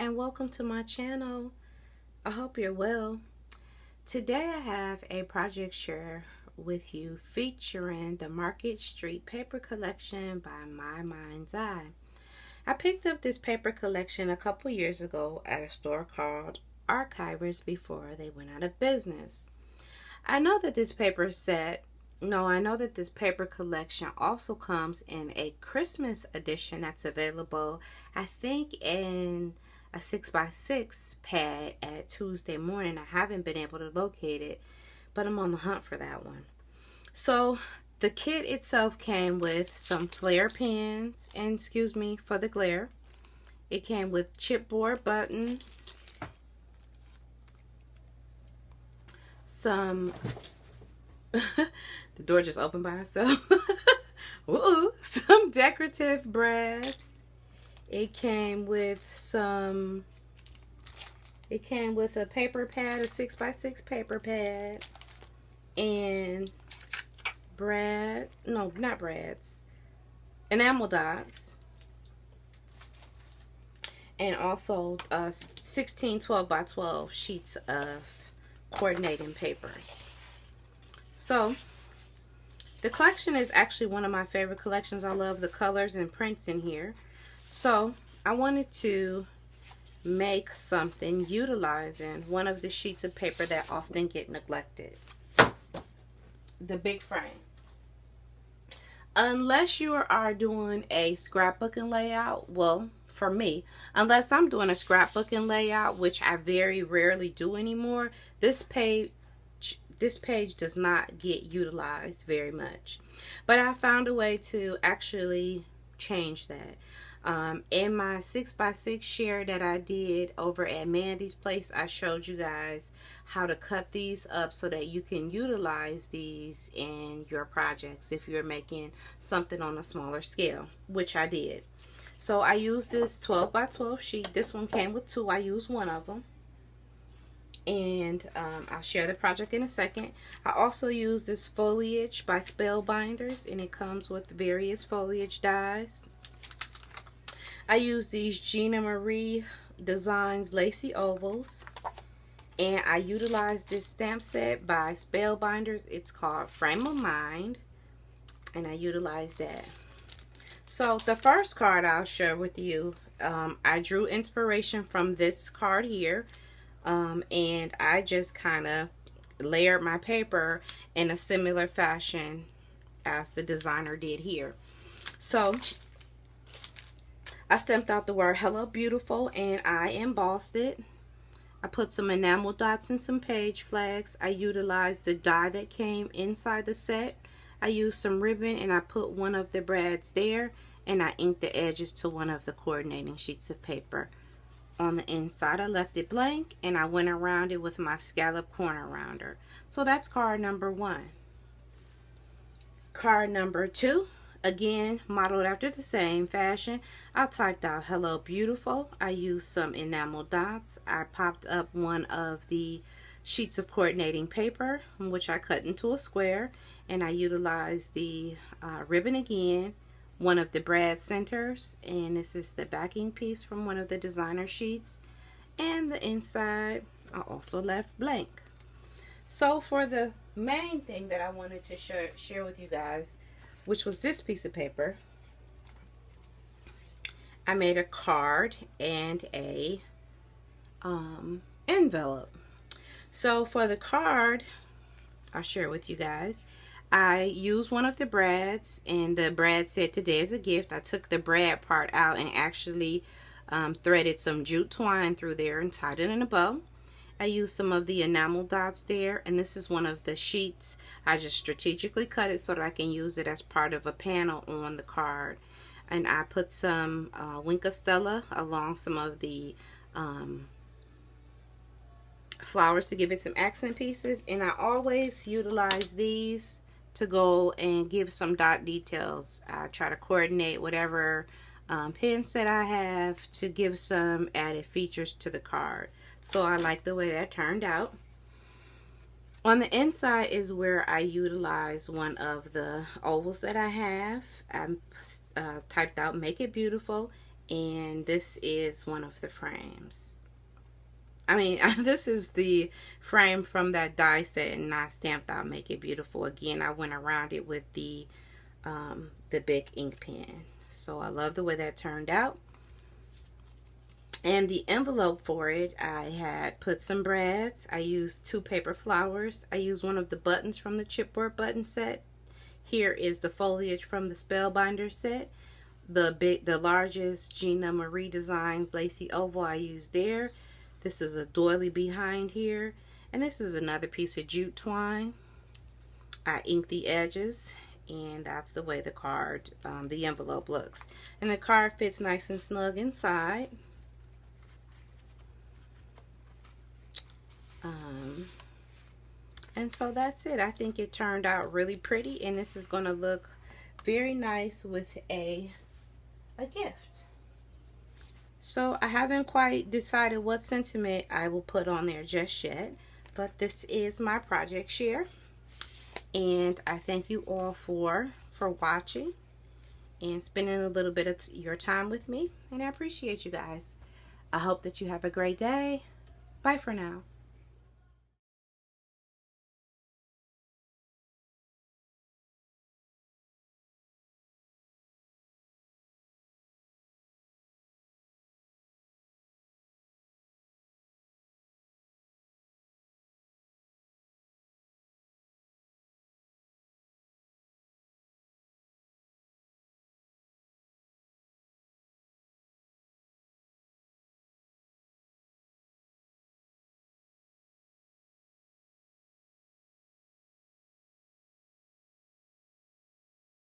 and welcome to my channel. I hope you're well. Today I have a project share with you featuring the Market Street paper collection by My Mind's Eye. I picked up this paper collection a couple years ago at a store called Archivers before they went out of business. I know that this paper collection also comes in a Christmas edition that's available, I think, in a 6x6 pad at Tuesday Morning. I haven't been able to locate it, but I'm on the hunt for that one. So the kit itself came with some flare pens, and excuse me for the glare. It came with chipboard buttons, some the door just opened by itself. Ooh, some decorative brads. It came with a paper pad, a 6x6 paper pad, and enamel dots, and also 16 12x12 sheets of coordinating papers. So the collection is actually one of my favorite collections. I love the colors and prints in here. So I wanted to make something utilizing one of the sheets of paper that often get neglected, the big frame. Unless you are doing a scrapbooking layout, well, for me, unless I'm doing a scrapbooking layout, which I very rarely do anymore, this page does not get utilized very much. But I found a way to actually change that. In my 6x6 share that I did over at Mandy's place, I showed you guys how to cut these up so that you can utilize these in your projects if you're making something on a smaller scale, which I did. So I used this 12x12 sheet. This one came with two. I used one of them. And I'll share the project in a second. I also use this foliage by Spellbinders, and it comes with various foliage dies. I use these Gina Marie Designs Lacy Ovals, and I utilize this stamp set by Spellbinders. It's called Frame of Mind, and I utilize that. So the first card I'll share with you, I drew inspiration from this card here. And I just kind of layered my paper in a similar fashion as the designer did here. So I stamped out the word "Hello Beautiful" and I embossed it. I put some enamel dots and some page flags. I utilized the die that came inside the set. I used some ribbon and I put one of the brads there, and I inked the edges to one of the coordinating sheets of paper. On the inside, I left it blank, and I went around it with my scallop corner rounder. So that's card number one. Card number two, again modeled after the same fashion. I typed out "Hello Beautiful." I used some enamel dots. I popped up one of the sheets of coordinating paper, which I cut into a square, and I utilized the ribbon again, one of the brad centers, and this is the backing piece from one of the designer sheets, and the inside I also left blank. So for the main thing that I wanted to share with you guys, which was this piece of paper, I made a card and a envelope. So for the card, I'll share it with you guys. I used one of the brads, and the brad said "Today is a gift." I took the brad part out and actually threaded some jute twine through there and tied it in a bow. I used some of the enamel dots there, and this is one of the sheets. I just strategically cut it so that I can use it as part of a panel on the card. And I put some Winka Stella along some of the flowers to give it some accent pieces, and I always utilize these to go and give some dot details. I try to coordinate whatever pen set I have to give some added features to the card. So I like the way that turned out. On the inside is where I utilize one of the ovals that I have. I typed out "Make It Beautiful," And this is one of the frames. I mean, this is the frame from that die set, and I stamped out Make It Beautiful. Again, I went around it with the big ink pen. So I love the way that turned out. And the envelope for it, I had put some brads. I used 2 paper flowers. I used one of the buttons from the chipboard button set. Here is the foliage from the Spellbinder set. The largest Gina Marie Designs lacy oval I used there. This is a doily behind here, and this is another piece of jute twine. I inked the edges, and that's the way the card, the envelope looks. And the card fits nice and snug inside. And so that's it. I think it turned out really pretty, and this is going to look very nice with a gift. So I haven't quite decided what sentiment I will put on there just yet, but this is my project share, and I thank you all for watching and spending a little bit of your time with me, and I appreciate you guys. I hope that you have a great day. Bye for now.